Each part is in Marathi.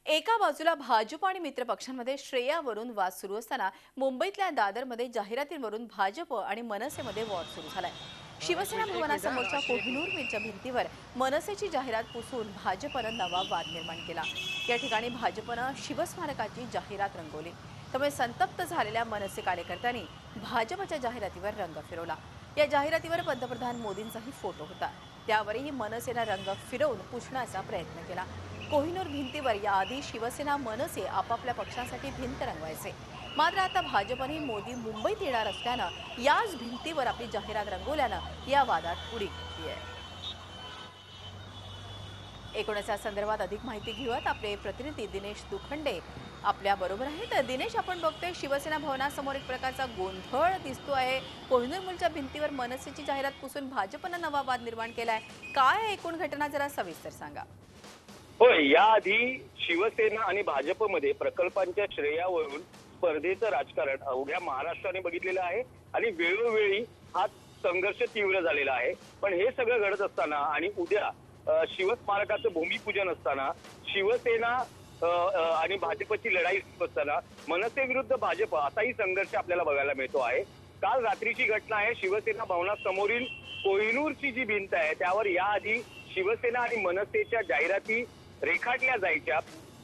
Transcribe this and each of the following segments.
एका बाजूला भाजप आणि मित्र पक्षांमध्ये श्रेयावरून वाद सुरू असताना मुंबईतल्या दादरमध्ये जाहिरातींवरून भाजप आणि मनसेमध्ये वॉर सुरू झालाय। शिवसेना भवनासमोरच्या कोहिनूर मिलच्या भिंतीवर मनसेची जाहिरात पुसून भाजपनं नवा वाद निर्माण केला। या ठिकाणी भाजपनं शिवस्मारकाची जाहिरात रंगवली, त्यामुळे संतप्त झालेल्या मनसे कार्यकर्त्यांनी भाजपच्या जाहिरातीवर रंग फिरवला। या जाहिरातीवर पंतप्रधान मोदींचाही फोटो होता, त्यावरही मनसेनं रंग फिरवून पुसण्याचा प्रयत्न केला। कोहिनूर भिंतीवर याआधी शिवसेना मनसे आपापल्या पक्षांसाठी भिंत रंगवायचे, मात्र आता भाजपने मोदी मुंबईत येणार असल्यानं याच भिंतीवर आपली जाहिरात रंगवल्यानं या वादात उडी घेतली आहे। एकूणच या संदर्भात अधिक माहिती घेऊयात। आपले प्रतिनिधी दिनेश दुखंडे आपल्या बरोबर आहेत। दिनेश, आपण बघतोय शिवसेना भवनासमोर एक प्रकारचा गोंधळ दिसतो आहे। कोहिनूर मिलच्या भिंतीवर मनसेची जाहिरात पुसून भाजपनं नवा वाद निर्माण केलाय। काय एकूण घटना जरा सविस्तर सांगा। होय, याआधी शिवसेना आणि भाजपमध्ये प्रकल्पांच्या श्रेयावरून स्पर्धेचं राजकारण अवघ्या महाराष्ट्राने बघितलेलं आहे आणि वेळोवेळी हा संघर्ष तीव्र झालेला आहे। पण हे सगळं घडत असताना आणि उद्या शिवस्मारकाचं भूमिपूजन असताना शिवसेना आणि भाजपची लढाई सुरू असताना मनसे विरुद्ध भाजप असाही संघर्ष आपल्याला बघायला मिळतो आहे। काल रात्रीची घटना आहे। शिवसेना भवनासमोरील कोहिनूरची जी भिंत आहे त्यावर याआधी शिवसेना आणि मनसेच्या जाहिराती रेखाटल्या जायच्या।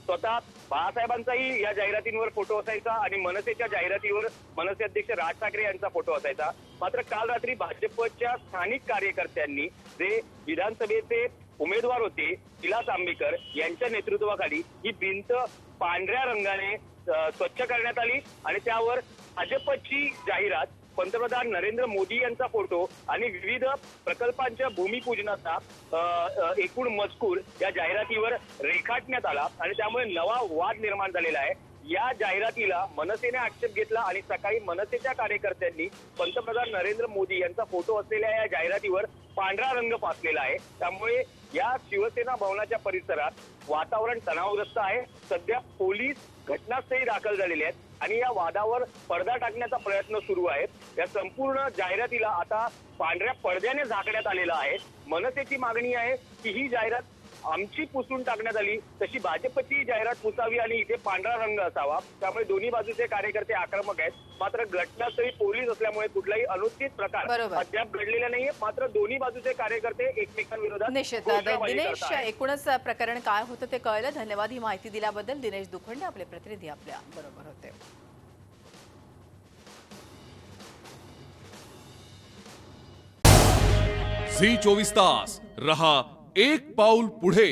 स्वतः बाळासाहेबांचाही या जाहिरातींवर फोटो असायचा आणि मनसेच्या जाहिरातीवर मनसे अध्यक्ष राज ठाकरे यांचा फोटो असायचा। मात्र काल रात्री भाजपच्या स्थानिक कार्यकर्त्यांनी जे विधानसभेचे उमेदवार होते विलास आंबेकर यांच्या नेतृत्वाखाली ही भिंत पांढऱ्या रंगाने स्वच्छ करण्यात आली आणि त्यावर भाजपची जाहिरात, पंतप्रधान नरेंद्र मोदी यांचा फोटो आणि विविध प्रकल्पांच्या भूमिपूजनाचा एकूण मजकूर या जाहिरातीवर रेखाटण्यात आला आणि त्यामुळे नवा वाद निर्माण झालेला आहे। या जाहिरातीला मनसेने आक्षेप घेतला आणि सकाळी मनसेच्या कार्यकर्त्यांनी पंतप्रधान नरेंद्र मोदी यांचा फोटो असलेल्या या जाहिरातीवर पांढरा रंग फासलेला आहे। त्यामुळे या शिवसेना भवनाच्या परिसरात वातावरण तणावग्रस्त आहे। सध्या पोलीस घटनास्थळी दाखल झालेले आहेत आणि या वादावर पडदा टाकण्याचा प्रयत्न सुरू आहे। या संपूर्ण जाहिरातीला आता पांढऱ्या पडद्याने झाकण्यात आलेला आहे। मनसेची मागणी आहे की ही जाहिरात आमची पुसून टाकण्यात आली, तशी भाजपची जाहिरात पुसावी आणि इथे पांढरा रंग असावा। त्यामुळे दोन्ही बाजूचे कार्यकर्ते आक्रमक आहेत। मात्र घटनास्थळी पोलीस असल्यामुळे कुठलाही अनुचित प्रकार अद्याप घडलेला नाहीये। मात्र दोन्ही बाजूचे कार्यकर्ते एकमेकांविरोधात दिनेश, एकूणच प्रकरण काय होतं ते कळलं। धन्यवाद ही माहिती दिल्याबद्दल। दिनेश दुखंडे आपले प्रतिनिधी आपल्या बरोबर होते। झी 24 तास रहा एक पाऊल पुढे।